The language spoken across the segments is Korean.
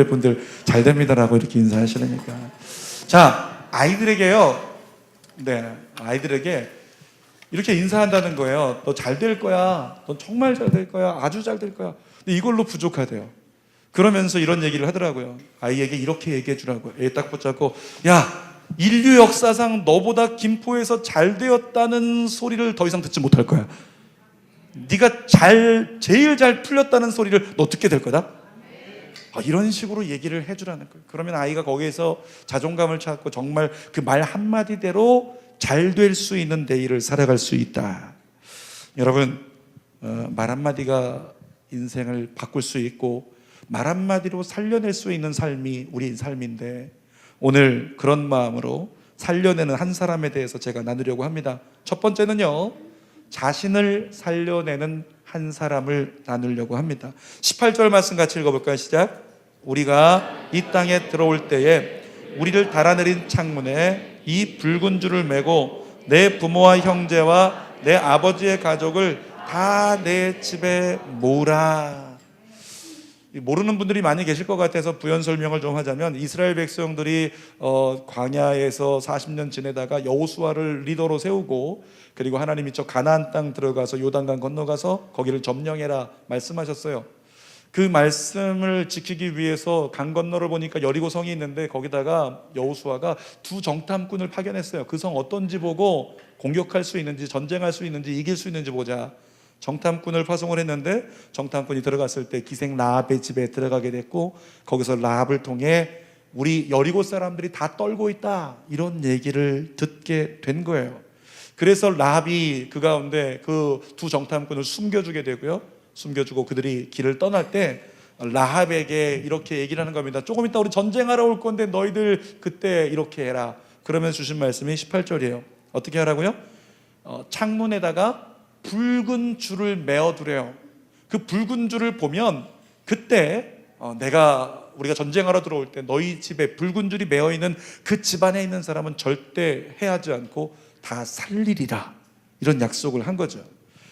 분들 잘 됩니다라고 이렇게 인사하시려니까. 자, 아이들에게요. 네, 아이들에게 이렇게 인사한다는 거예요. 너 잘 될 거야. 너 정말 잘 될 거야. 아주 잘 될 거야. 근데 이걸로 부족하대요. 그러면서 이런 얘기를 하더라고요. 아이에게 이렇게 얘기해 주라고요. 애 딱 붙잡고, 야, 인류 역사상 너보다 김포에서 잘 되었다는 소리를 더 이상 듣지 못할 거야. 네가 제일 잘 풀렸다는 소리를 너 듣게 될 거다. 이런 식으로 얘기를 해주라는 거예요. 그러면 아이가 거기에서 자존감을 찾고 정말 그 말 한마디대로 잘 될 수 있는 내일을 살아갈 수 있다. 여러분, 말 한마디가 인생을 바꿀 수 있고 말 한마디로 살려낼 수 있는 삶이 우리 삶인데, 오늘 그런 마음으로 살려내는 한 사람에 대해서 제가 나누려고 합니다. 첫 번째는요, 자신을 살려내는 한 사람을 나누려고 합니다. 18절 말씀 같이 읽어볼까요? 시작. 우리가 이 땅에 들어올 때에 우리를 달아내린 창문에 이 붉은 줄을 메고 내 부모와 형제와 내 아버지의 가족을 다 내 집에 모으라. 모르는 분들이 많이 계실 것 같아서 부연 설명을 좀 하자면, 이스라엘 백성들이 광야에서 40년 지내다가 여호수아를 리더로 세우고, 그리고 하나님이 저 가나안 땅 들어가서 요단강 건너가서 거기를 점령해라 말씀하셨어요. 그 말씀을 지키기 위해서 강 건너를 보니까 여리고 성이 있는데, 거기다가 여호수아가 두 정탐꾼을 파견했어요. 그 성 어떤지 보고 공격할 수 있는지, 전쟁할 수 있는지, 이길 수 있는지 보자. 정탐꾼을 파송을 했는데, 정탐꾼이 들어갔을 때 기생 라합의 집에 들어가게 됐고, 거기서 라합을 통해 우리 여리고 사람들이 다 떨고 있다, 이런 얘기를 듣게 된 거예요. 그래서 라합이 그 가운데 그 두 정탐꾼을 숨겨주게 되고요, 숨겨주고 그들이 길을 떠날 때 라합에게 이렇게 얘기를 하는 겁니다. 조금 이따 우리 전쟁하러 올 건데 너희들 그때 이렇게 해라. 그러면 주신 말씀이 18절이에요. 어떻게 하라고요? 창문에다가 붉은 줄을 메어두래요. 그 붉은 줄을 보면 그때 우리가 전쟁하러 들어올 때 너희 집에 붉은 줄이 메어있는 그 집안에 있는 사람은 절대 해하지 않고 다 살리리라, 이런 약속을 한 거죠.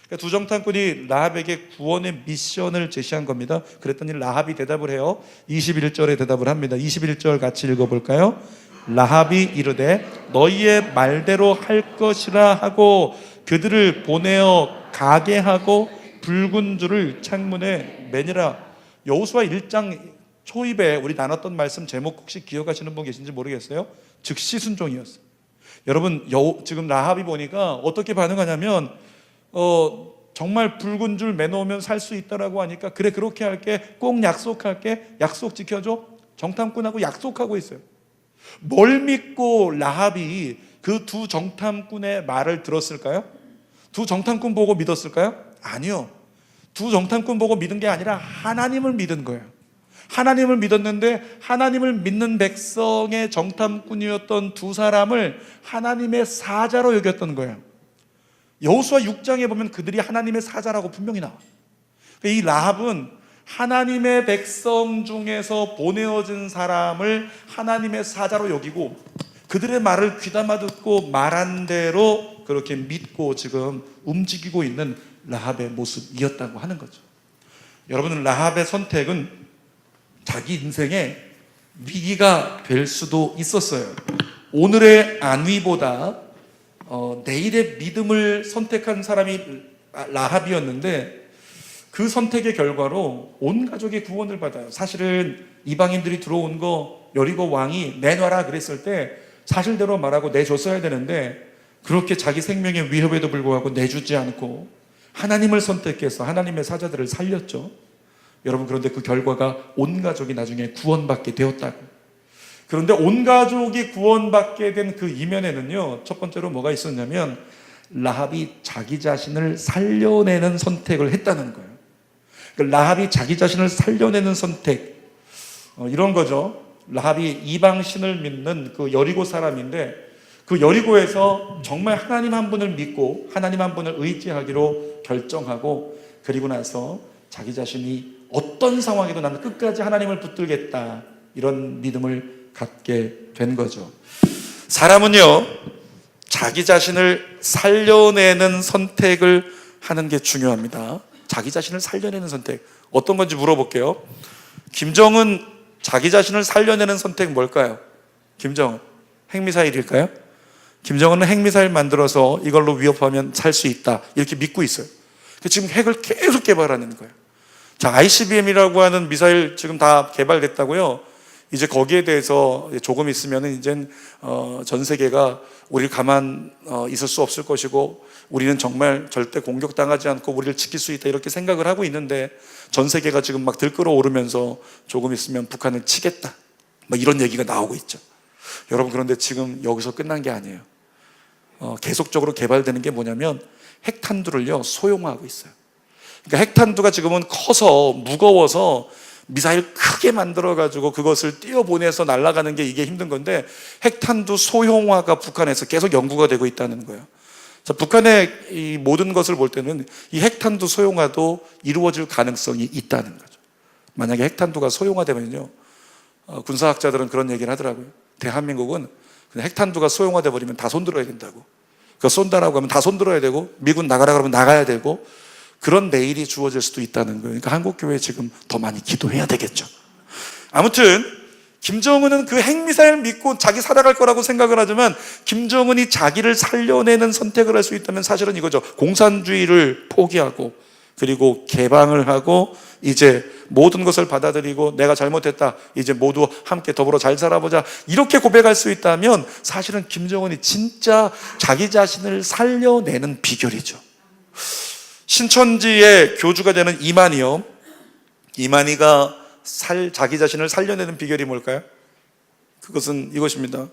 그러니까 두 정탐꾼이 라합에게 구원의 미션을 제시한 겁니다. 그랬더니 라합이 대답을 해요. 21절에 대답을 합니다. 21절 같이 읽어볼까요? 라합이 이르되 너희의 말대로 할 것이라 하고 그들을 보내어 가게 하고 붉은 줄을 창문에 매니라. 여호수아 1장 초입에 우리 나눴던 말씀 제목 혹시 기억하시는 분 계신지 모르겠어요. 즉시 순종이었어요. 여러분, 지금 라합이 보니까 어떻게 반응하냐면 정말 붉은 줄 매놓으면 살 수 있다라고 하니까, 그래 그렇게 할게, 꼭 약속할게, 약속 지켜줘. 정탐꾼하고 약속하고 있어요. 뭘 믿고 라합이 그 두 정탐꾼의 말을 들었을까요? 두 정탐꾼 보고 믿었을까요? 아니요. 두 정탐꾼 보고 믿은 게 아니라 하나님을 믿은 거예요. 하나님을 믿었는데, 하나님을 믿는 백성의 정탐꾼이었던 두 사람을 하나님의 사자로 여겼던 거예요. 여호수아 6장에 보면 그들이 하나님의 사자라고 분명히 나와요. 이 라합은 하나님의 백성 중에서 보내어진 사람을 하나님의 사자로 여기고, 그들의 말을 귀담아 듣고 말한 대로 그렇게 믿고 지금 움직이고 있는 라합의 모습이었다고 하는 거죠. 여러분, 라합의 선택은 자기 인생에 위기가 될 수도 있었어요. 오늘의 안위보다 내일의 믿음을 선택한 사람이 라합이었는데, 그 선택의 결과로 온 가족이 구원을 받아요. 사실은 이방인들이 들어온 거 여리고 왕이 내놔라 그랬을 때 사실대로 말하고 내줬어야 되는데, 그렇게 자기 생명의 위협에도 불구하고 내주지 않고 하나님을 선택해서 하나님의 사자들을 살렸죠. 여러분, 그런데 그 결과가 온 가족이 나중에 구원받게 되었다고. 그런데 온 가족이 구원받게 된 그 이면에는요, 첫 번째로 뭐가 있었냐면 라합이 자기 자신을 살려내는 선택을 했다는 거예요. 라합이 자기 자신을 살려내는 선택, 이런 거죠. 라합이 이방신을 믿는 그 여리고 사람인데, 그 여리고에서 정말 하나님 한 분을 믿고 하나님 한 분을 의지하기로 결정하고, 그리고 나서 자기 자신이 어떤 상황에도 나는 끝까지 하나님을 붙들겠다, 이런 믿음을 갖게 된 거죠. 사람은요, 자기 자신을 살려내는 선택을 하는 게 중요합니다. 자기 자신을 살려내는 선택, 어떤 건지 물어볼게요. 김정은 자기 자신을 살려내는 선택 뭘까요? 김정은. 핵미사일일까요? 김정은은 핵미사일 만들어서 이걸로 위협하면 살 수 있다, 이렇게 믿고 있어요. 지금 핵을 계속 개발하는 거예요. 자, ICBM이라고 하는 미사일 지금 다 개발됐다고요. 이제 거기에 대해서 조금 있으면은 이제 전 세계가 우리를 가만 있을 수 없을 것이고, 우리는 정말 절대 공격당하지 않고 우리를 지킬 수 있다, 이렇게 생각을 하고 있는데, 전 세계가 지금 막 들끓어 오르면서 조금 있으면 북한을 치겠다, 막 이런 얘기가 나오고 있죠. 여러분, 그런데 지금 여기서 끝난 게 아니에요. 계속적으로 개발되는 게 뭐냐면 핵탄두를요 소형화하고 있어요. 그러니까 핵탄두가 지금은 커서 무거워서 미사일 크게 만들어가지고 그것을 띄어보내서 날아가는 게 이게 힘든 건데, 핵탄두 소형화가 북한에서 계속 연구가 되고 있다는 거예요. 자, 북한의 이 모든 것을 볼 때는 이 핵탄두 소형화도 이루어질 가능성이 있다는 거죠. 만약에 핵탄두가 소형화되면요, 군사학자들은 그런 얘기를 하더라고요. 대한민국은 그냥 핵탄두가 소형화돼 버리면 다 손들어야 된다고. 그거 쏜다라고 하면 다 손들어야 되고, 미군 나가라 그러면 나가야 되고, 그런 내일이 주어질 수도 있다는 거예요. 그러니까 한국교회 지금 더 많이 기도해야 되겠죠. 아무튼 김정은은 그 핵미사일 믿고 자기 살아갈 거라고 생각을 하지만, 김정은이 자기를 살려내는 선택을 할 수 있다면 사실은 이거죠. 공산주의를 포기하고, 그리고 개방을 하고, 이제 모든 것을 받아들이고, 내가 잘못했다, 이제 모두 함께 더불어 잘 살아보자, 이렇게 고백할 수 있다면 사실은 김정은이 진짜 자기 자신을 살려내는 비결이죠. 신천지의 교주가 되는 이만희요, 이만희가 자기 자신을 살려내는 비결이 뭘까요? 그것은 이것입니다.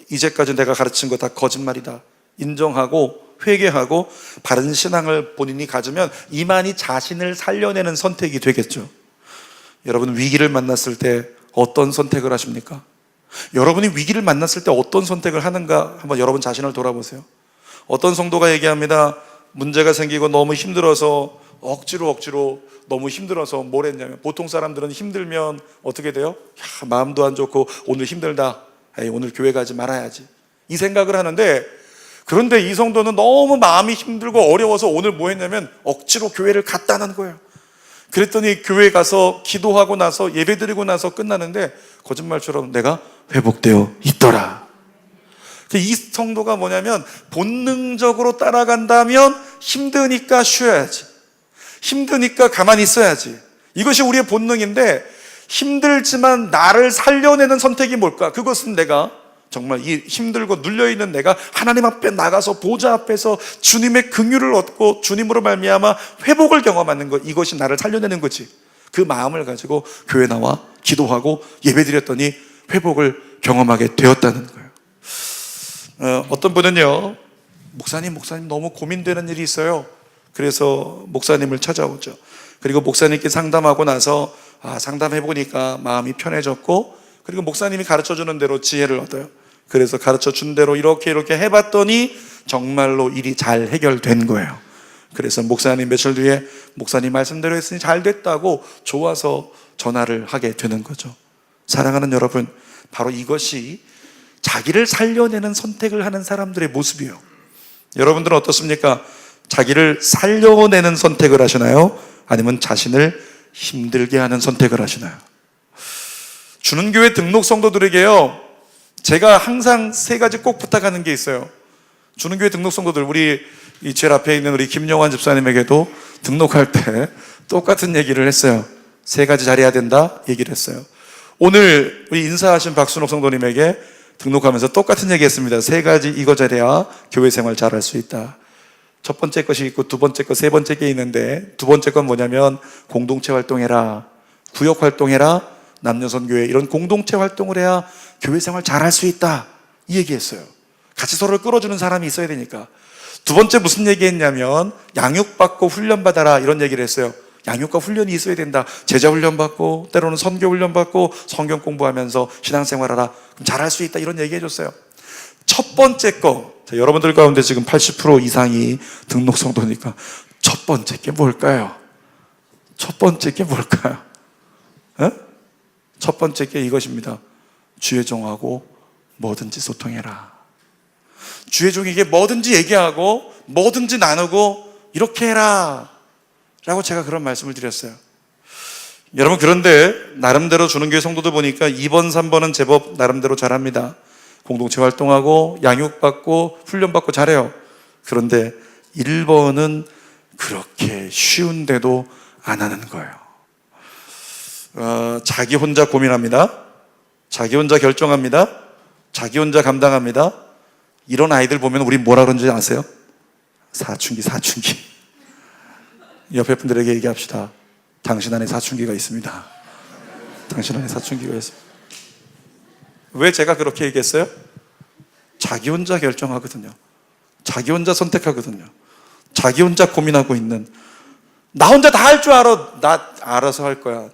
이제까지 내가 가르친 거 다 거짓말이다 인정하고 회개하고 바른 신앙을 본인이 가지면 이만희 자신을 살려내는 선택이 되겠죠. 여러분, 위기를 만났을 때 어떤 선택을 하십니까? 여러분이 위기를 만났을 때 어떤 선택을 하는가 한번 여러분 자신을 돌아보세요. 어떤 성도가 얘기합니다. 문제가 생기고 너무 힘들어서 억지로 너무 힘들어서 뭘 했냐면, 보통 사람들은 힘들면 어떻게 돼요? 야, 마음도 안 좋고 오늘 힘들다, 에이, 오늘 교회 가지 말아야지, 이 생각을 하는데, 그런데 이 성도는 너무 마음이 힘들고 어려워서 오늘 뭐 했냐면 억지로 교회를 갔다는 거예요. 그랬더니 교회 가서 기도하고 나서 예배드리고 나서 끝나는데 거짓말처럼 내가 회복되어 있더라. 이 성도가 뭐냐면, 본능적으로 따라간다면 힘드니까 쉬어야지, 힘드니까 가만히 있어야지, 이것이 우리의 본능인데, 힘들지만 나를 살려내는 선택이 뭘까? 그것은 내가 정말 이 힘들고 눌려있는 내가 하나님 앞에 나가서 보좌 앞에서 주님의 긍휼을 얻고 주님으로 말미암아 회복을 경험하는 것, 이것이 나를 살려내는 거지. 그 마음을 가지고 교회 나와 기도하고 예배드렸더니 회복을 경험하게 되었다는 거예요. 어떤 분은요, 목사님 너무 고민되는 일이 있어요. 그래서 목사님을 찾아오죠. 그리고 목사님께 상담하고 나서 상담해보니까 마음이 편해졌고, 그리고 목사님이 가르쳐주는 대로 지혜를 얻어요. 그래서 가르쳐준 대로 이렇게 해봤더니 정말로 일이 잘 해결된 거예요. 그래서 목사님 며칠 뒤에 목사님 말씀대로 했으니 잘 됐다고 좋아서 전화를 하게 되는 거죠. 사랑하는 여러분, 바로 이것이 자기를 살려내는 선택을 하는 사람들의 모습이에요. 여러분들은 어떻습니까? 자기를 살려내는 선택을 하시나요? 아니면 자신을 힘들게 하는 선택을 하시나요? 주는교회 등록 성도들에게요, 제가 항상 세 가지 꼭 부탁하는 게 있어요. 주는교회 등록 성도들, 우리 이 제일 앞에 있는 우리 김영환 집사님에게도 등록할 때 똑같은 얘기를 했어요. 세 가지 잘해야 된다 얘기를 했어요. 오늘 우리 인사하신 박순옥 성도님에게 등록하면서 똑같은 얘기 했습니다. 세 가지 이거 잘해야 교회 생활 잘할 수 있다. 첫 번째 것이 있고 두 번째 것, 세 번째 게 있는데, 두 번째 건 뭐냐면 공동체 활동해라, 구역 활동해라, 남녀선교회 이런 공동체 활동을 해야 교회 생활 잘할 수 있다, 이 얘기했어요. 같이 서로를 끌어주는 사람이 있어야 되니까. 두 번째 무슨 얘기했냐면 양육받고 훈련받아라, 이런 얘기를 했어요. 양육과 훈련이 있어야 된다. 제자 훈련받고 때로는 선교 훈련받고 성경 공부하면서 신앙생활하라, 그럼 잘할 수 있다, 이런 얘기 해줬어요. 첫 번째 거, 여러분들 가운데 지금 80% 이상이 등록 성도니까 첫 번째 게 뭘까요? 첫 번째 게 뭘까요? 에? 첫 번째 게 이것입니다. 주의 종하고 뭐든지 소통해라. 주의 종에게 뭐든지 얘기하고 뭐든지 나누고 이렇게 해라 라고 제가 그런 말씀을 드렸어요. 여러분, 그런데 나름대로 주는 교회 성도들 보니까 2번, 3번은 제법 나름대로 잘합니다. 공동체 활동하고 양육받고 훈련받고 잘해요. 그런데 1번은 그렇게 쉬운데도 안 하는 거예요. 자기 혼자 고민합니다. 자기 혼자 결정합니다. 자기 혼자 감당합니다. 이런 아이들 보면 우리 뭐라 그런지 아세요? 사춘기. 옆에 분들에게 얘기합시다. 당신 안에 사춘기가 있습니다. 당신 안에 사춘기가 있습니다. 왜 제가 그렇게 얘기했어요? 자기 혼자 결정하거든요. 자기 혼자 선택하거든요. 자기 혼자 고민하고 있는, 나 혼자 다 할 줄 알아. 나 알아서 할 거야.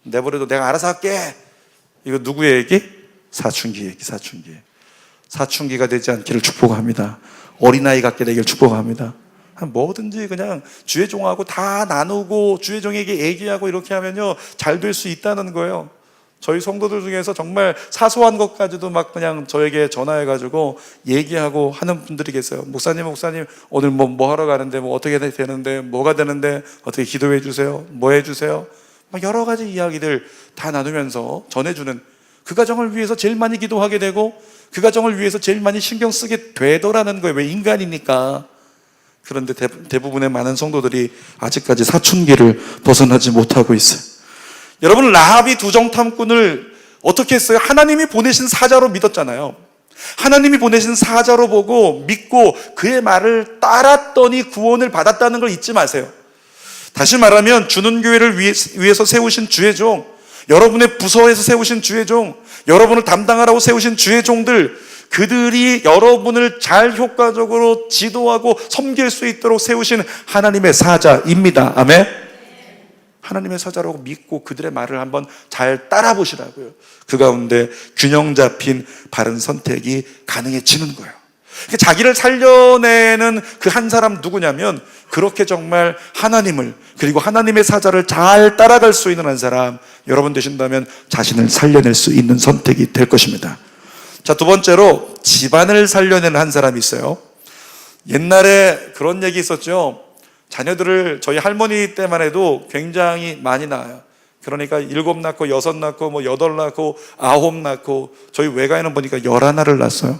내버려도 내가 알아서 할게. 이거 누구의 얘기? 사춘기 얘기. 사춘기가 되지 않기를 축복합니다. 어린아이 같게 되기를 축복합니다. 뭐든지 그냥 주의 종하고 다 나누고 주의 종에게 얘기하고 이렇게 하면요, 잘 될 수 있다는 거예요. 저희 성도들 중에서 정말 사소한 것까지도 막 그냥 저에게 전화해가지고 얘기하고 하는 분들이 계세요. 목사님 오늘 뭐 하러 가는데, 뭐 어떻게 되는데, 뭐가 되는데, 어떻게 기도해 주세요, 뭐 해주세요, 막 여러 가지 이야기들 다 나누면서 전해주는, 그 가정을 위해서 제일 많이 기도하게 되고 그 가정을 위해서 제일 많이 신경 쓰게 되더라는 거예요. 왜? 인간이니까. 그런데 대부분의 많은 성도들이 아직까지 사춘기를 벗어나지 못하고 있어요. 여러분, 라합이 두정탐꾼을 어떻게 했어요? 하나님이 보내신 사자로 믿었잖아요. 하나님이 보내신 사자로 보고 믿고 그의 말을 따랐더니 구원을 받았다는 걸 잊지 마세요. 다시 말하면 주는 교회를 위해서 세우신 주의 종, 여러분의 부서에서 세우신 주의 종, 여러분을 담당하라고 세우신 주의 종들, 그들이 여러분을 잘 효과적으로 지도하고 섬길 수 있도록 세우신 하나님의 사자입니다. 아멘. 하나님의 사자라고 믿고 그들의 말을 한번 잘 따라 보시라고요. 그 가운데 균형 잡힌 바른 선택이 가능해지는 거예요. 자기를 살려내는 그 한 사람 누구냐면, 그렇게 정말 하나님을, 그리고 하나님의 사자를 잘 따라갈 수 있는 한 사람, 여러분 되신다면 자신을 살려낼 수 있는 선택이 될 것입니다. 자, 두 번째로 집안을 살려내는 한 사람이 있어요. 옛날에 그런 얘기 있었죠. 자녀들을 저희 할머니 때만 해도 굉장히 많이 낳아요. 그러니까 7 낳고 6 낳고 8 낳고 9 낳고, 저희 외가에는 보니까 11을 낳았어요.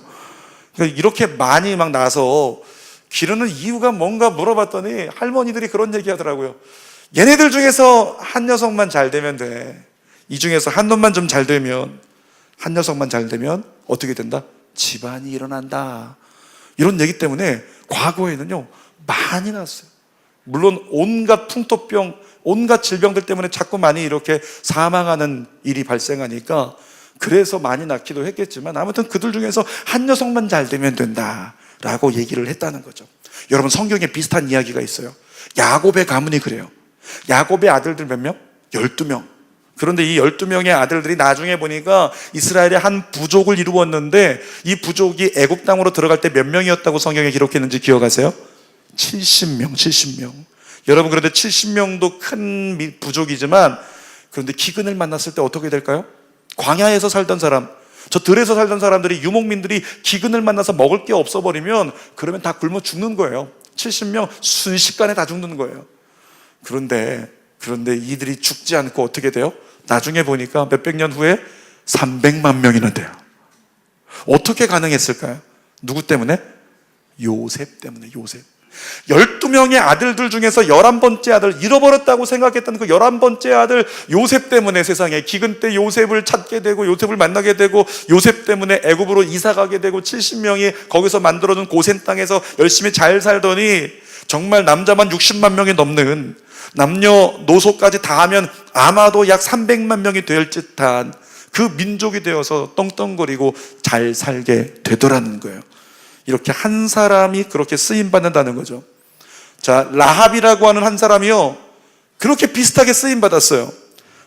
그러니까 이렇게 많이 막 낳아서 기르는 이유가 뭔가 물어봤더니 할머니들이 그런 얘기 하더라고요. 얘네들 중에서 한 녀석만 잘 되면 돼. 이 중에서 한 놈만 좀 잘 되면, 한 녀석만 잘 되면 어떻게 된다? 집안이 일어난다. 이런 얘기 때문에 과거에는요, 많이 낳았어요. 물론 온갖 풍토병, 온갖 질병들 때문에 자꾸 많이 이렇게 사망하는 일이 발생하니까 그래서 많이 낳기도 했겠지만, 아무튼 그들 중에서 한 녀석만 잘 되면 된다라고 얘기를 했다는 거죠. 여러분, 성경에 비슷한 이야기가 있어요. 야곱의 가문이 그래요. 야곱의 아들들 몇 명? 12명. 그런데 이 12명의 아들들이 나중에 보니까 이스라엘의 한 부족을 이루었는데, 이 부족이 애굽 땅으로 들어갈 때 몇 명이었다고 성경에 기록했는지 기억하세요? 70명. 여러분, 그런데 70명도 큰 부족이지만, 그런데 기근을 만났을 때 어떻게 될까요? 광야에서 살던 사람, 저 들에서 살던 사람들이, 유목민들이 기근을 만나서 먹을 게 없어버리면 그러면 다 굶어 죽는 거예요. 70명 순식간에 다 죽는 거예요. 그런데 이들이 죽지 않고 어떻게 돼요? 나중에 보니까 몇백 년 후에 300만 명이나 돼요. 어떻게 가능했을까요? 누구 때문에? 요셉 때문에. 요셉. 12명의 아들들 중에서 11번째 아들, 잃어버렸다고 생각했던 그 11번째 아들 요셉 때문에 세상에 기근 때 요셉을 찾게 되고, 요셉을 만나게 되고, 요셉 때문에 애굽으로 이사 가게 되고, 70명이 거기서 만들어준 고센 땅에서 열심히 잘 살더니 정말 남자만 60만 명이 넘는, 남녀노소까지 다 하면 아마도 약 300만 명이 될 듯한 그 민족이 되어서 떵떵거리고 잘 살게 되더라는 거예요. 이렇게 한 사람이 그렇게 쓰임받는다는 거죠. 자, 라합이라고 하는 한 사람이요, 그렇게 비슷하게 쓰임받았어요.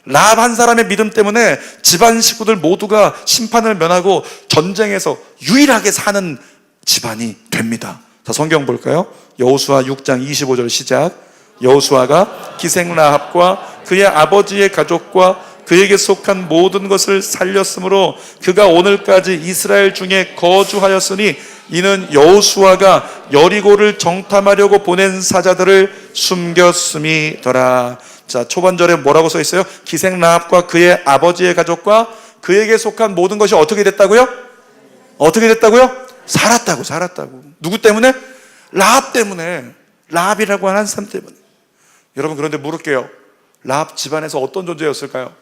라합 한 사람의 믿음 때문에 집안 식구들 모두가 심판을 면하고 전쟁에서 유일하게 사는 집안이 됩니다. 자, 성경 볼까요? 여호수아 6장 25절 시작. 여호수아가 기생 라합과 그의 아버지의 가족과 그에게 속한 모든 것을 살렸으므로 그가 오늘까지 이스라엘 중에 거주하였으니, 이는 여호수아가 여리고를 정탐하려고 보낸 사자들을 숨겼음이더라. 자, 초반절에 뭐라고 써 있어요? 기생 라합과 그의 아버지의 가족과 그에게 속한 모든 것이 어떻게 됐다고요? 어떻게 됐다고요? 살았다고. 누구 때문에? 라합 때문에. 라합이라고 하는 사람 때문에. 여러분, 그런데 물을게요. 라합 집안에서 어떤 존재였을까요?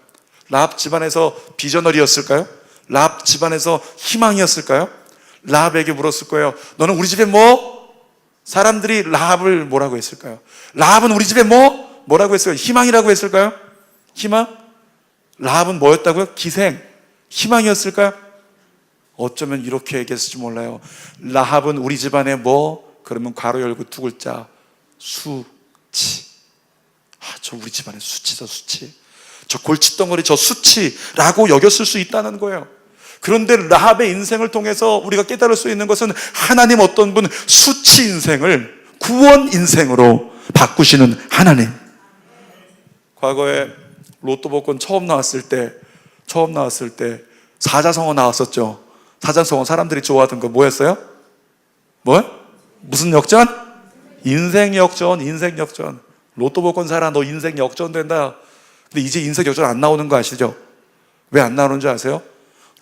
라합 집안에서 비저너리였을까요? 라합 집안에서 희망이었을까요? 라합에게 물었을 거예요. 너는 우리 집에 뭐? 사람들이 라합을 뭐라고 했을까요? 라합은 우리 집에 뭐라고 했을까요? 희망이라고 했을까요? 희망? 라합은 뭐였다고요? 기생. 희망이었을까요? 어쩌면 이렇게 얘기했을지 몰라요. 라합은 우리 집안에 뭐? 그러면 괄호 열고 두 글자. 수치. 저 우리 집안에 수치다, 수치. 저 골칫덩어리, 저 수치라고 여겼을 수 있다는 거예요. 그런데 라합의 인생을 통해서 우리가 깨달을 수 있는 것은 하나님 어떤 분 수치 인생을 구원 인생으로 바꾸시는 하나님. 과거에 로또 복권 처음 나왔을 때 사자성어 나왔었죠. 사자성어 사람들이 좋아하던 거 뭐였어요? 무슨 역전? 인생 역전. 로또 복권 사라, 너 인생 역전된다. 근데 이제 인생 역전 안 나오는 거 아시죠? 왜 안 나오는 줄 아세요?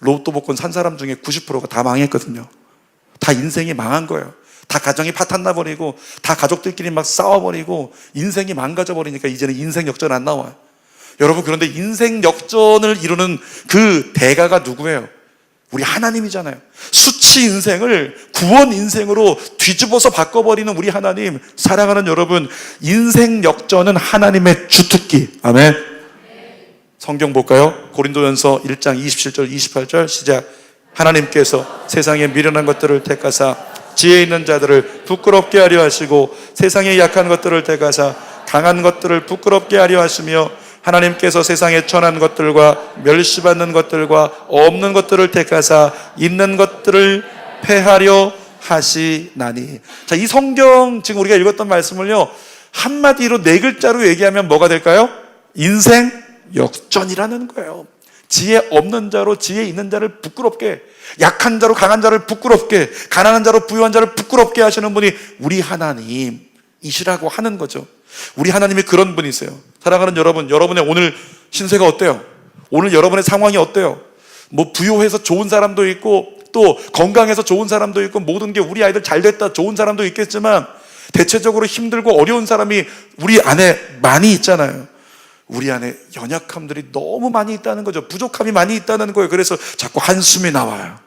로또 복권 산 사람 중에 90%가 다 망했거든요. 다 인생이 망한 거예요. 다 가정이 파탄나 버리고, 다 가족들끼리 막 싸워버리고, 인생이 망가져 버리니까 이제는 인생 역전 안 나와요. 여러분, 그런데 인생 역전을 이루는 그 대가가 누구예요? 우리 하나님이잖아요. 수치 인생을 구원 인생으로 뒤집어서 바꿔버리는 우리 하나님. 사랑하는 여러분, 인생 역전은 하나님의 주특기. 아멘. 성경 볼까요? 고린도전서 1장 27절 28절 시작. 하나님께서 세상의 미련한 것들을 택하사 지혜 있는 자들을 부끄럽게 하려 하시고 세상의 약한 것들을 택하사 강한 것들을 부끄럽게 하려 하시며 하나님께서 세상의 천한 것들과 멸시받는 것들과 없는 것들을 택하사 있는 것들을 패하려 하시나니. 자, 이 성경 지금 우리가 읽었던 말씀을요, 한마디로 네 글자로 얘기하면 뭐가 될까요? 인생 역전이라는 거예요. 지혜 없는 자로 지혜 있는 자를 부끄럽게, 약한 자로 강한 자를 부끄럽게, 가난한 자로 부유한 자를 부끄럽게 하시는 분이 우리 하나님이시라고 하는 거죠. 우리 하나님이 그런 분이세요. 사랑하는 여러분, 여러분의 오늘 신세가 어때요? 오늘 여러분의 상황이 어때요? 뭐 부유해서 좋은 사람도 있고, 또 건강해서 좋은 사람도 있고, 모든 게 우리 아이들 잘 됐다 좋은 사람도 있겠지만, 대체적으로 힘들고 어려운 사람이 우리 안에 많이 있잖아요. 우리 안에 연약함들이 너무 많이 있다는 거죠. 부족함이 많이 있다는 거예요. 그래서 자꾸 한숨이 나와요.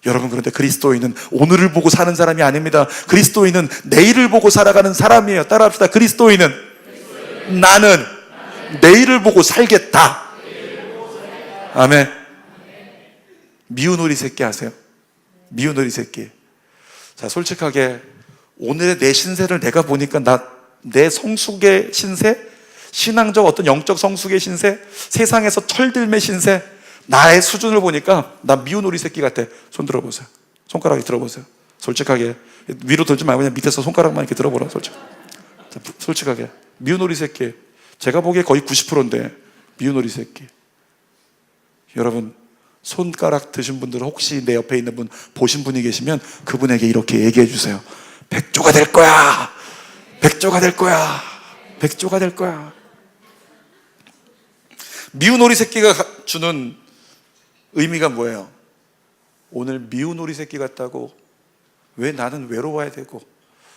여러분, 그런데 그리스도인은 오늘을 보고 사는 사람이 아닙니다. 그리스도인은 내일을 보고 살아가는 사람이에요. 따라합시다. 그리스도인은 나는 내일을 보고 살겠다. 아멘. 미운 오리 새끼 아세요? 미운 오리 새끼. 자, 솔직하게 오늘의 내 신세를 내가 보니까 내 성숙의 신세, 신앙적 어떤 영적 성숙의 신세, 세상에서 철들매 신세, 나의 수준을 보니까 나 미운 오리 새끼 같아. 손 들어보세요. 손가락이 들어보세요. 솔직하게. 위로 들지 말고 그냥 밑에서 손가락만 이렇게 들어보라. 솔직하게. 미운 오리 새끼. 제가 보기에 거의 90%인데 미운 오리 새끼. 여러분, 손가락 드신 분들 혹시 내 옆에 있는 분 보신 분이 계시면 그분에게 이렇게 얘기해 주세요. 백조가 될 거야. 백조가 될 거야. 백조가 될 거야. 미운 오리 새끼가 주는 의미가 뭐예요? 오늘 미운 오리 새끼 같다고 왜 나는 외로워야 되고,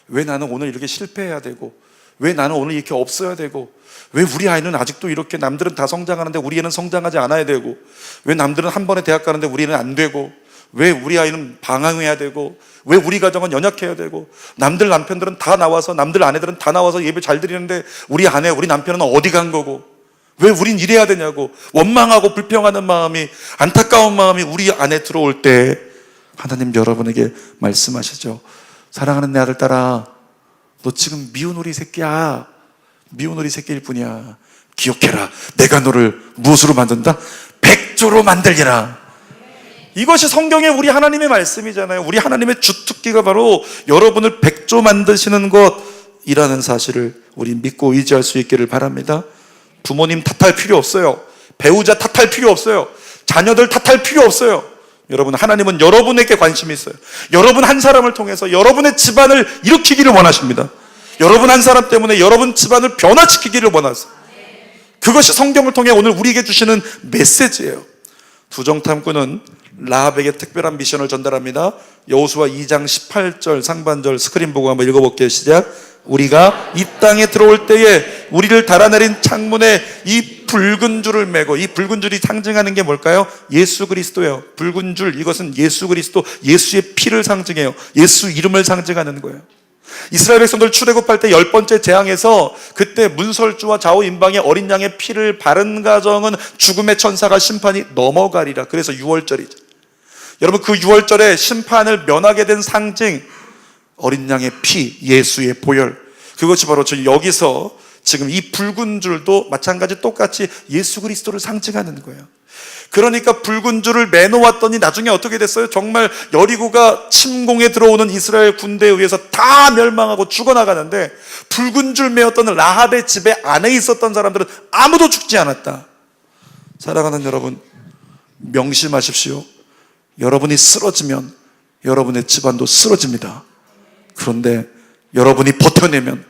왜 나는 오늘 이렇게 실패해야 되고, 왜 나는 오늘 이렇게 없어야 되고, 왜 우리 아이는 아직도 이렇게 남들은 다 성장하는데 우리 애는 성장하지 않아야 되고, 왜 남들은 한 번에 대학 가는데 우리 애는 안 되고, 왜 우리 아이는 방황해야 되고, 왜 우리 가정은 연약해야 되고, 남들 남편들은 다 나와서, 남들 아내들은 다 나와서 예배 잘 드리는데 우리 아내, 우리 남편은 어디 간 거고, 왜 우린 이래야 되냐고 원망하고 불평하는 마음이, 안타까운 마음이 우리 안에 들어올 때 하나님 여러분에게 말씀하시죠. 사랑하는 내 아들 딸아, 너 지금 미운 오리 새끼야. 미운 오리 새끼일 뿐이야. 기억해라. 내가 너를 무엇으로 만든다? 백조로 만들리라. 이것이 성경의 우리 하나님의 말씀이잖아요. 우리 하나님의 주특기가 바로 여러분을 백조 만드시는 것이라는 사실을 우리 믿고 의지할 수 있기를 바랍니다. 부모님 탓할 필요 없어요. 배우자 탓할 필요 없어요. 자녀들 탓할 필요 없어요. 여러분, 하나님은 여러분에게 관심이 있어요. 여러분 한 사람을 통해서 여러분의 집안을 일으키기를 원하십니다. 여러분 한 사람 때문에 여러분 집안을 변화시키기를 원하세요. 그것이 성경을 통해 오늘 우리에게 주시는 메시지예요. 두 정탐꾼은 라합에게 특별한 미션을 전달합니다. 여호수아 2장 18절 상반절 스크린 보고 한번 읽어볼게요. 시작. 우리가 이 땅에 들어올 때에 우리를 달아내린 창문에 이 붉은 줄을 메고, 이 붉은 줄이 상징하는 게 뭘까요? 예수 그리스도예요. 붉은 줄, 이것은 예수 그리스도, 예수의 피를 상징해요. 예수 이름을 상징하는 거예요. 이스라엘 백성들 출애굽할 때 10번째 재앙에서 그때 문설주와 좌우임방의 어린 양의 피를 바른 가정은 죽음의 천사가 심판이 넘어가리라. 그래서 6월절이죠. 여러분, 그 6월절에 심판을 면하게 된 상징, 어린 양의 피, 예수의 보혈, 그것이 바로 저 여기서 지금 이 붉은 줄도 마찬가지 똑같이 예수 그리스도를 상징하는 거예요. 그러니까 붉은 줄을 매놓았더니 나중에 어떻게 됐어요? 정말 여리고가 침공에 들어오는 이스라엘 군대에 의해서 다 멸망하고 죽어나가는데, 붉은 줄 매었던 라합의 집에 안에 있었던 사람들은 아무도 죽지 않았다. 사랑하는 여러분, 명심하십시오. 여러분이 쓰러지면 여러분의 집안도 쓰러집니다. 그런데 여러분이 버텨내면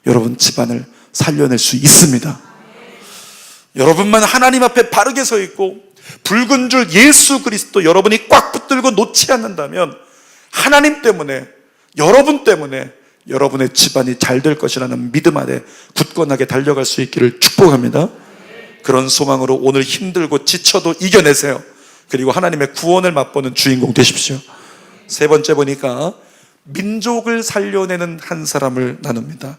여러분 집안을 살려낼 수 있습니다. 여러분만 하나님 앞에 바르게 서 있고 붉은 줄 예수 그리스도 여러분이 꽉 붙들고 놓지 않는다면 하나님 때문에, 여러분 때문에 여러분의 집안이 잘 될 것이라는 믿음 안에 굳건하게 달려갈 수 있기를 축복합니다. 그런 소망으로 오늘 힘들고 지쳐도 이겨내세요. 그리고 하나님의 구원을 맛보는 주인공 되십시오. 세 번째 보니까 민족을 살려내는 한 사람을 나눕니다.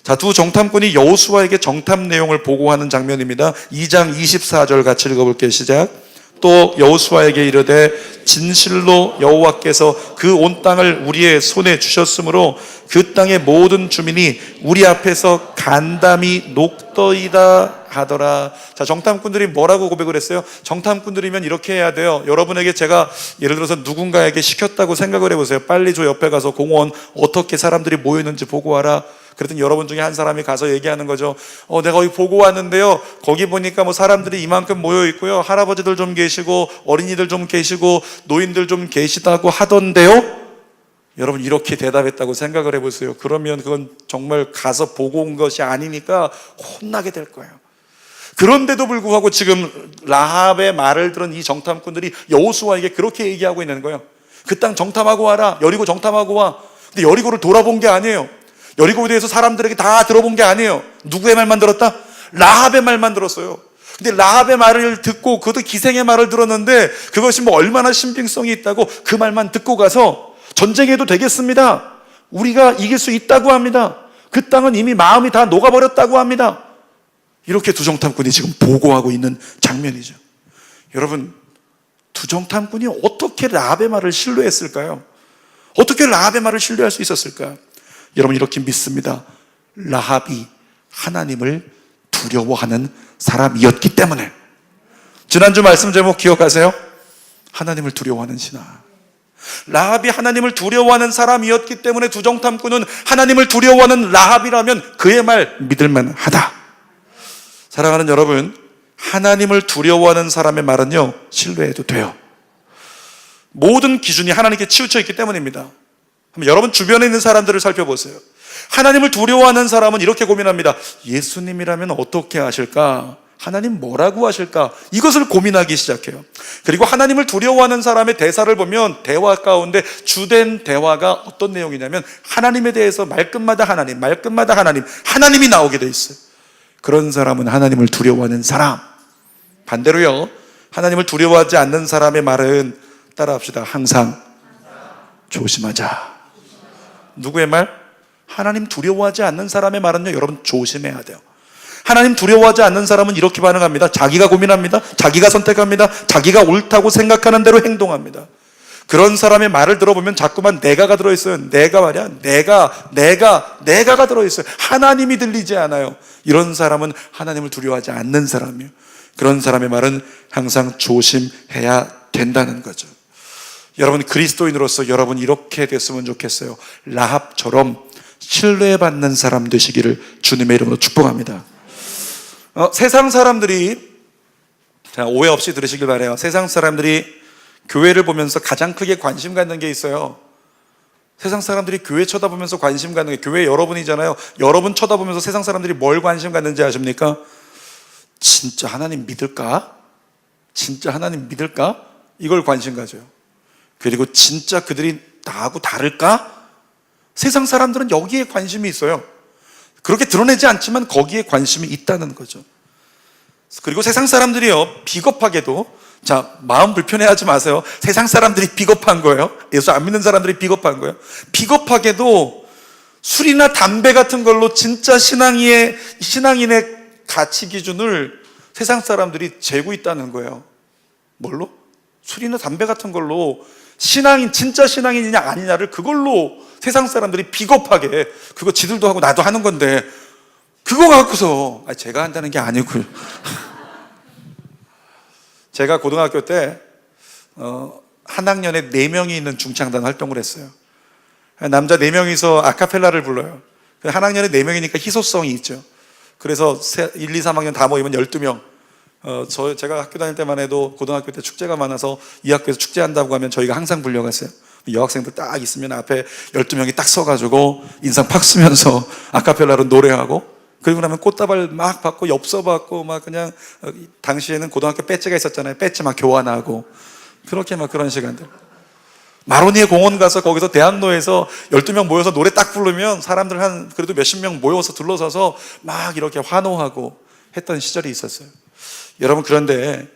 자, 두 정탐꾼이 여호수아에게 정탐 내용을 보고하는 장면입니다. 2장 24절 같이 읽어볼게요. 시작. 또 여호수아에게 이르되 진실로 여호와께서 그 온 땅을 우리의 손에 주셨으므로 그 땅의 모든 주민이 우리 앞에서 간담이 녹더이다 하더라. 자, 정탐꾼들이 뭐라고 고백을 했어요? 정탐꾼들이면 이렇게 해야 돼요. 여러분에게 제가 예를 들어서 누군가에게 시켰다고 생각을 해보세요. 빨리 저 옆에 가서 공원 어떻게 사람들이 모였는지 보고 와라. 그랬더니 여러분 중에 한 사람이 가서 얘기하는 거죠. 내가 거기 보고 왔는데요, 거기 보니까 뭐 사람들이 이만큼 모여 있고요, 할아버지들 좀 계시고 어린이들 좀 계시고 노인들 좀 계시다고 하던데요. 여러분, 이렇게 대답했다고 생각을 해보세요. 그러면 그건 정말 가서 보고 온 것이 아니니까 혼나게 될 거예요. 그런데도 불구하고 지금 라합의 말을 들은 이 정탐꾼들이 여호수아에게 그렇게 얘기하고 있는 거예요. 그 땅 정탐하고 와라. 여리고 정탐하고 와. 근데 여리고를 돌아본 게 아니에요. 여리고에 대해서 사람들에게 다 들어본 게 아니에요. 누구의 말만 들었다? 라합의 말만 들었어요. 근데 라합의 말을 듣고, 그것도 기생의 말을 들었는데 그것이 뭐 얼마나 신빙성이 있다고 그 말만 듣고 가서 전쟁해도 되겠습니다. 우리가 이길 수 있다고 합니다. 그 땅은 이미 마음이 다 녹아버렸다고 합니다. 이렇게 두 정탐꾼이 지금 보고하고 있는 장면이죠. 여러분, 두 정탐꾼이 어떻게 라합의 말을 신뢰했을까요? 어떻게 라합의 말을 신뢰할 수 있었을까요? 여러분, 이렇게 믿습니다. 라합이 하나님을 두려워하는 사람이었기 때문에. 지난주 말씀 제목 기억하세요? 하나님을 두려워하는 신하. 라합이 하나님을 두려워하는 사람이었기 때문에 두 정탐꾼은 하나님을 두려워하는 라합이라면 그의 말 믿을만 하다. 사랑하는 여러분, 하나님을 두려워하는 사람의 말은요, 신뢰해도 돼요. 모든 기준이 하나님께 치우쳐 있기 때문입니다. 여러분 주변에 있는 사람들을 살펴보세요. 하나님을 두려워하는 사람은 이렇게 고민합니다. 예수님이라면 어떻게 하실까? 하나님 뭐라고 하실까? 이것을 고민하기 시작해요. 그리고 하나님을 두려워하는 사람의 대사를 보면 대화 가운데 주된 대화가 어떤 내용이냐면 하나님에 대해서 말끝마다 하나님, 말끝마다 하나님, 하나님이 나오게 돼 있어요. 그런 사람은 하나님을 두려워하는 사람. 반대로요, 하나님을 두려워하지 않는 사람의 말은 따라합시다. 항상 조심하자. 누구의 말? 하나님 두려워하지 않는 사람의 말은요, 여러분 조심해야 돼요. 하나님 두려워하지 않는 사람은 이렇게 반응합니다. 자기가 고민합니다. 자기가 선택합니다. 자기가 옳다고 생각하는 대로 행동합니다. 그런 사람의 말을 들어보면 자꾸만 내가가 들어있어요. 내가 말이야. 내가가 들어있어요. 하나님이 들리지 않아요. 이런 사람은 하나님을 두려워하지 않는 사람이에요. 그런 사람의 말은 항상 조심해야 된다는 거죠. 여러분, 그리스도인으로서 여러분 이렇게 됐으면 좋겠어요. 라합처럼 신뢰받는 사람 되시기를 주님의 이름으로 축복합니다. 세상 사람들이, 자, 오해 없이 들으시길 바라요. 세상 사람들이 교회를 보면서 가장 크게 관심 갖는 게 있어요. 세상 사람들이 교회 쳐다보면서 관심 갖는 게, 교회 여러분이잖아요. 여러분 쳐다보면서 세상 사람들이 뭘 관심 갖는지 아십니까? 진짜 하나님 믿을까? 진짜 하나님 믿을까? 이걸 관심 가져요. 그리고 진짜 그들이 나하고 다를까? 세상 사람들은 여기에 관심이 있어요. 그렇게 드러내지 않지만 거기에 관심이 있다는 거죠. 그리고 세상 사람들이요, 비겁하게도, 자, 마음 불편해하지 마세요. 세상 사람들이 비겁한 거예요. 예수 안 믿는 사람들이 비겁한 거예요. 비겁하게도 술이나 담배 같은 걸로 진짜 신앙인의 가치 기준을 세상 사람들이 재고 있다는 거예요. 뭘로? 술이나 담배 같은 걸로 진짜 신앙인이냐 아니냐를 그걸로 세상 사람들이 비겁하게, 그거 지들도 하고 나도 하는 건데, 그거 갖고서, 제가 한다는 게 아니고요. 제가 고등학교 때, 한 학년에 4명이 있는 중창단 활동을 했어요. 남자 4명이서 아카펠라를 불러요. 한 학년에 4명이니까 희소성이 있죠. 그래서 1, 2, 3학년 다 모이면 12명. 제가 학교 다닐 때만 해도 고등학교 때 축제가 많아서 이 학교에서 축제한다고 하면 저희가 항상 불려갔어요. 여학생들 딱 있으면 앞에 12명이 딱 서가지고 인상 팍 쓰면서 아카펠라로 노래하고, 그리고 나면 꽃다발 막 받고 엽서 받고 막 그냥, 당시에는 고등학교 배지가 있었잖아요. 배지 막 교환하고 그렇게 막 그런 시간들. 마로니에 공원 가서 거기서 대학로에서 12명 모여서 노래 딱 부르면 사람들 한 그래도 몇십 명 모여서 둘러서서 막 이렇게 환호하고 했던 시절이 있었어요. 여러분, 그런데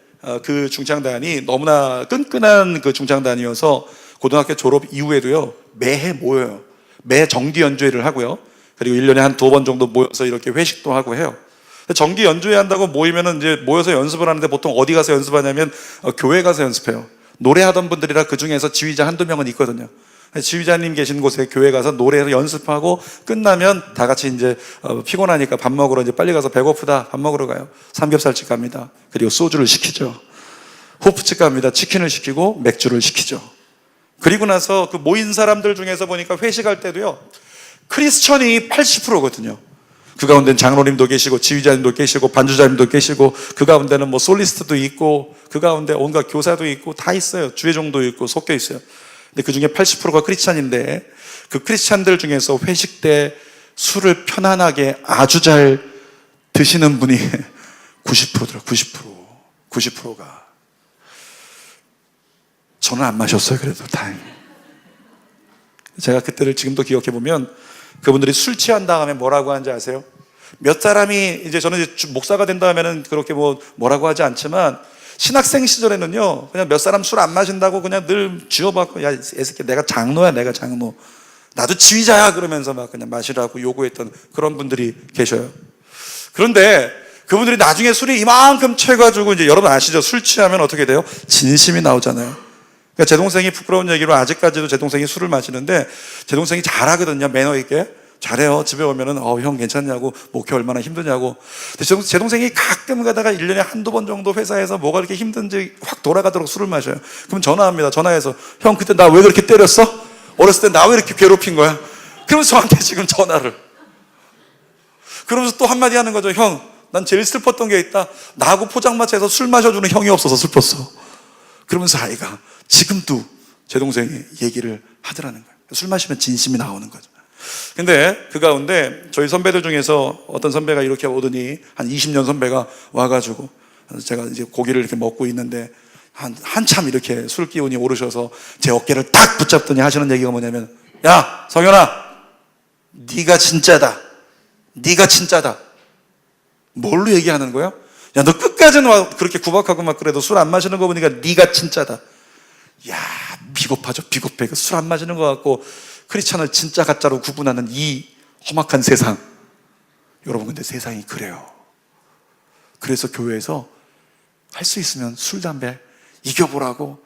그 중창단이 너무나 끈끈한 그 중창단이어서 고등학교 졸업 이후에도요, 매해 모여요. 매 정기 연주회를 하고요. 그리고 1년에 한 2번 정도 모여서 이렇게 회식도 하고 해요. 정기 연주회 한다고 모이면은 이제 모여서 연습을 하는데 보통 어디 가서 연습하냐면 교회 가서 연습해요. 노래하던 분들이라 그 중에서 지휘자 한두 명은 있거든요. 지휘자님 계신 곳에 교회 가서 노래해서 연습하고 끝나면 다 같이 이제 피곤하니까 밥 먹으러 이제 빨리 가서 배고프다 밥 먹으러 가요. 삼겹살집 갑니다. 그리고 소주를 시키죠. 호프집 갑니다. 치킨을 시키고 맥주를 시키죠. 그리고 나서 그 모인 사람들 중에서 보니까 회식할 때도요, 크리스천이 80%거든요. 그 가운데는 장로님도 계시고 지휘자님도 계시고 반주자님도 계시고, 그 가운데는 뭐 솔리스트도 있고, 그 가운데 온갖 교사도 있고 다 있어요. 주회종도 있고 섞여 있어요. 근데 그 중에 80%가 크리스찬인데, 그 크리스찬들 중에서 회식 때 술을 편안하게 아주 잘 드시는 분이 90%더라. 90%가. 저는 안 마셨어요. 그래도 다행히. 제가 그때를 지금도 기억해 보면 그분들이 술 취한다 하면 뭐라고 하는지 아세요? 몇 사람이 이제, 저는 이제 목사가 된다 하면은 그렇게 뭐라고 하지 않지만, 신학생 시절에는요, 그냥 몇 사람 술 안 마신다고 그냥 늘 쥐어받고, 야, 애새끼, 내가 장로야, 내가 장로. 나도 지휘자야. 그러면서 막 그냥 마시라고 요구했던 그런 분들이 계셔요. 그런데 그분들이 나중에 술이 이만큼 취해가지고, 이제 여러분 아시죠? 술 취하면 어떻게 돼요? 진심이 나오잖아요. 그러니까 제 동생이 부끄러운 얘기로, 아직까지도 제 동생이 술을 마시는데 제 동생이 잘하거든요. 매너 있게 잘해요. 집에 오면은 형 괜찮냐고, 목회 얼마나 힘드냐고. 근데 제 동생이 가끔 가다가 1년에 한두 번 정도 회사에서 뭐가 그렇게 힘든지 확 돌아가도록 술을 마셔요. 그럼 전화합니다. 전화해서, 형 그때 나 왜 그렇게 때렸어? 어렸을 때 나 왜 이렇게 괴롭힌 거야? 그러면서 저한테 지금 전화를. 그러면서 또 한마디 하는 거죠. 형, 난 제일 슬펐던 게 있다. 나하고 포장마차에서 술 마셔주는 형이 없어서 슬펐어. 그러면서 아이가 지금도 제 동생이 얘기를 하더라는 거예요. 술 마시면 진심이 나오는 거죠. 근데 그 가운데 저희 선배들 중에서 어떤 선배가 이렇게 오더니, 한 20년 선배가 와가지고, 제가 이제 고기를 이렇게 먹고 있는데 한참 이렇게 술 기운이 오르셔서 제 어깨를 딱 붙잡더니 하시는 얘기가 뭐냐면, 야, 성현아, 네가 진짜다. 네가 진짜다. 뭘로 얘기하는 거야? 야, 너 끝까지는 그렇게 구박하고 막 그래도 술 안 마시는 거 보니까 네가 진짜다. 야, 비겁하죠. 비겁해. 술 안 마시는 거 같고 크리스찬을 진짜 가짜로 구분하는 이 험악한 세상. 여러분, 근데 세상이 그래요. 그래서 교회에서 할 수 있으면 술, 담배 이겨보라고,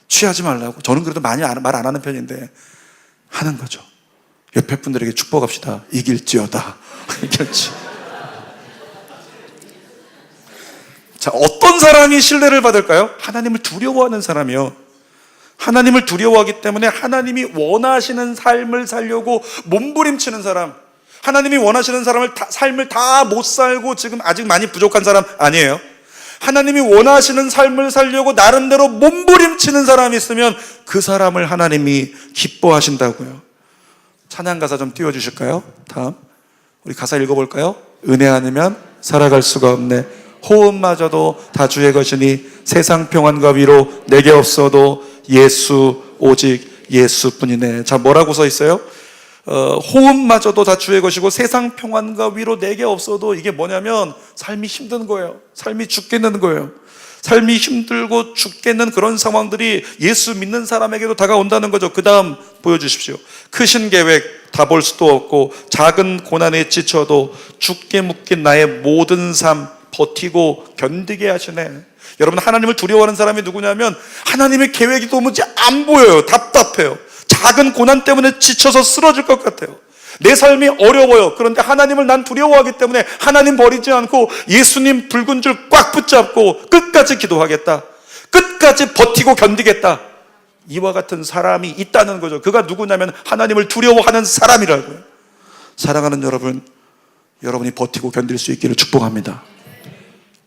취하지 말라고. 저는 그래도 많이 말 안 하는 편인데 하는 거죠. 옆에 분들에게 축복합시다. 이길지어다. 이길지. 자, 어떤 사람이 신뢰를 받을까요? 하나님을 두려워하는 사람이요. 하나님을 두려워하기 때문에 하나님이 원하시는 삶을 살려고 몸부림치는 사람, 하나님이 원하시는 삶을 다 못 살고 지금 아직 많이 부족한 사람 아니에요. 하나님이 원하시는 삶을 살려고 나름대로 몸부림치는 사람이 있으면 그 사람을 하나님이 기뻐하신다고요. 찬양 가사 좀 띄워주실까요? 다음 우리 가사 읽어볼까요? 은혜 아니면 살아갈 수가 없네. 호흡마저도 다 주의 것이니 세상 평안과 위로 내게 없어도 예수 오직 예수뿐이네. 자, 뭐라고 써 있어요? 호흡마저도 다 주의 것이고 세상 평안과 위로 내게 없어도, 이게 뭐냐면 삶이 힘든 거예요. 삶이 죽겠는 거예요. 삶이 힘들고 죽겠는 그런 상황들이 예수 믿는 사람에게도 다가온다는 거죠. 그 다음 보여주십시오. 크신 계획 다 볼 수도 없고 작은 고난에 지쳐도 죽게 묶인 나의 모든 삶 버티고 견디게 하시네. 여러분, 하나님을 두려워하는 사람이 누구냐면 하나님의 계획이 도무지 안 보여요. 답답해요. 작은 고난 때문에 지쳐서 쓰러질 것 같아요. 내 삶이 어려워요. 그런데 하나님을 난 두려워하기 때문에 하나님 버리지 않고 예수님 붉은 줄 꽉 붙잡고 끝까지 기도하겠다, 끝까지 버티고 견디겠다, 이와 같은 사람이 있다는 거죠. 그가 누구냐면 하나님을 두려워하는 사람이라고요. 사랑하는 여러분, 여러분이 버티고 견딜 수 있기를 축복합니다.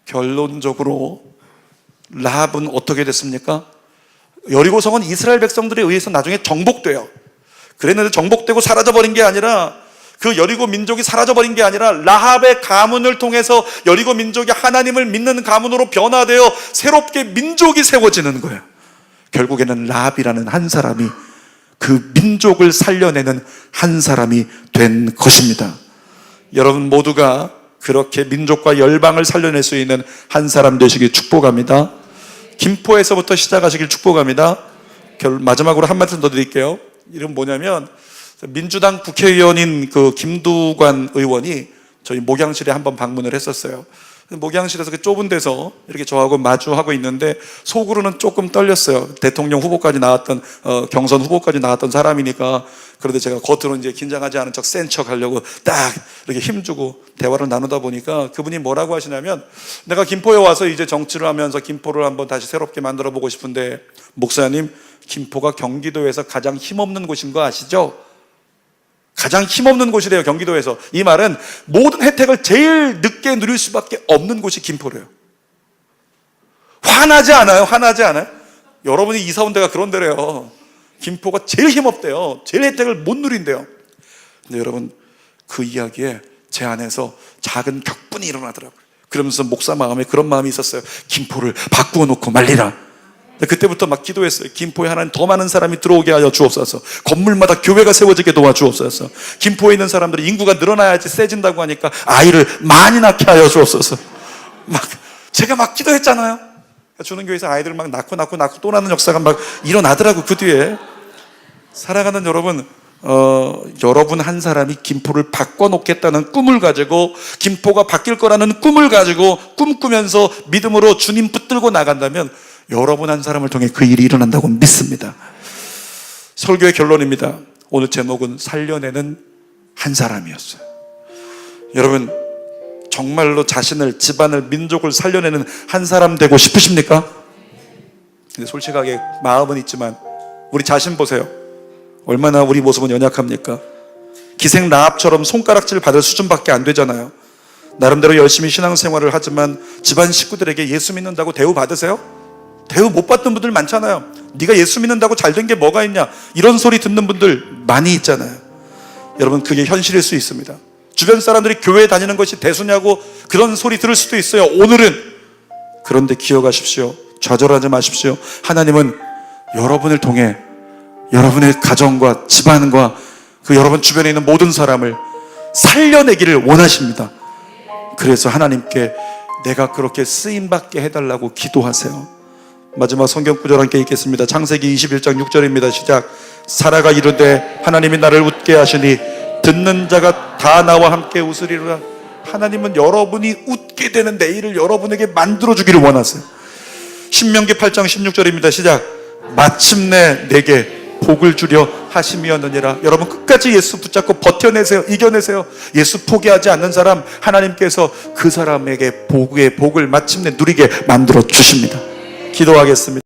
결론적으로 라합은 어떻게 됐습니까? 여리고성은 이스라엘 백성들에 의해서 나중에 정복돼요. 그랬는데 정복되고 사라져버린 게 아니라, 그 여리고 민족이 사라져버린 게 아니라 라합의 가문을 통해서 여리고 민족이 하나님을 믿는 가문으로 변화되어 새롭게 민족이 세워지는 거예요. 결국에는 라합이라는 한 사람이 그 민족을 살려내는 한 사람이 된 것입니다. 여러분 모두가 그렇게 민족과 열방을 살려낼 수 있는 한 사람 되시길 축복합니다. 김포에서부터 시작하시길 축복합니다. 마지막으로 한 말씀 더 드릴게요. 이건 뭐냐면, 민주당 국회의원인 그 김두관 의원이 저희 목양실에 한번 방문을 했었어요. 목양실에서 그 좁은 데서 이렇게 저하고 마주하고 있는데 속으로는 조금 떨렸어요. 대통령 후보까지 나왔던, 경선 후보까지 나왔던 사람이니까. 그런데 제가 겉으로 이제 긴장하지 않은 척, 센 척 하려고 딱 이렇게 힘주고 대화를 나누다 보니까 그분이 뭐라고 하시냐면, 내가 김포에 와서 이제 정치를 하면서 김포를 한번 다시 새롭게 만들어 보고 싶은데, 목사님, 김포가 경기도에서 가장 힘없는 곳인 거 아시죠? 가장 힘없는 곳이래요, 경기도에서. 이 말은 모든 혜택을 제일 늦게 누릴 수밖에 없는 곳이 김포래요. 화나지 않아요? 화나지 않아요? 여러분이 이사 온 데가 그런 데래요. 김포가 제일 힘없대요. 제일 혜택을 못 누린대요. 근데 여러분, 그 이야기에 제 안에서 작은 격분이 일어나더라고요. 그러면서 목사 마음에 그런 마음이 있었어요. 김포를 바꾸어 놓고 말리라. 그때부터 막 기도했어요. 김포에 하나님 더 많은 사람이 들어오게 하여 주옵소서. 건물마다 교회가 세워지게 도와주옵소서. 김포에 있는 사람들이 인구가 늘어나야지 세진다고 하니까 아이를 많이 낳게 하여 주옵소서. 제가 막 기도했잖아요. 주는 교회에서 아이들 막 낳고 또 낳는 역사가 막 일어나더라고. 그 뒤에. 사랑하는 여러분, 여러분 한 사람이 김포를 바꿔놓겠다는 꿈을 가지고, 김포가 바뀔 거라는 꿈을 가지고 꿈꾸면서 믿음으로 주님 붙들고 나간다면 여러분 한 사람을 통해 그 일이 일어난다고 믿습니다. 설교의 결론입니다. 오늘 제목은 살려내는 한 사람이었어요. 여러분, 정말로 자신을, 집안을, 민족을 살려내는 한 사람 되고 싶으십니까? 근데 솔직하게 마음은 있지만 우리 자신 보세요. 얼마나 우리 모습은 연약합니까? 기생 라합처럼 손가락질 받을 수준밖에 안 되잖아요. 나름대로 열심히 신앙생활을 하지만 집안 식구들에게 예수 믿는다고 대우 받으세요? 대우 못 받던 분들 많잖아요. 네가 예수 믿는다고 잘된 게 뭐가 있냐, 이런 소리 듣는 분들 많이 있잖아요. 여러분, 그게 현실일 수 있습니다. 주변 사람들이 교회 다니는 것이 대수냐고 그런 소리 들을 수도 있어요, 오늘은. 그런데 기억하십시오. 좌절하지 마십시오. 하나님은 여러분을 통해 여러분의 가정과 집안과 그 여러분 주변에 있는 모든 사람을 살려내기를 원하십니다. 그래서 하나님께 내가 그렇게 쓰임받게 해달라고 기도하세요. 마지막 성경 구절 함께 읽겠습니다. 창세기 21장 6절입니다. 시작. 사라가 이르되 하나님이 나를 웃게 하시니 듣는 자가 다 나와 함께 웃으리라. 하나님은 여러분이 웃게 되는 내일을 여러분에게 만들어주기를 원하세요. 신명기 8장 16절입니다. 시작. 마침내 내게 복을 주려 하심이었느니라. 여러분 끝까지 예수 붙잡고 버텨내세요. 이겨내세요. 예수 포기하지 않는 사람, 하나님께서 그 사람에게 복의 복을 마침내 누리게 만들어 주십니다. 기도하겠습니다.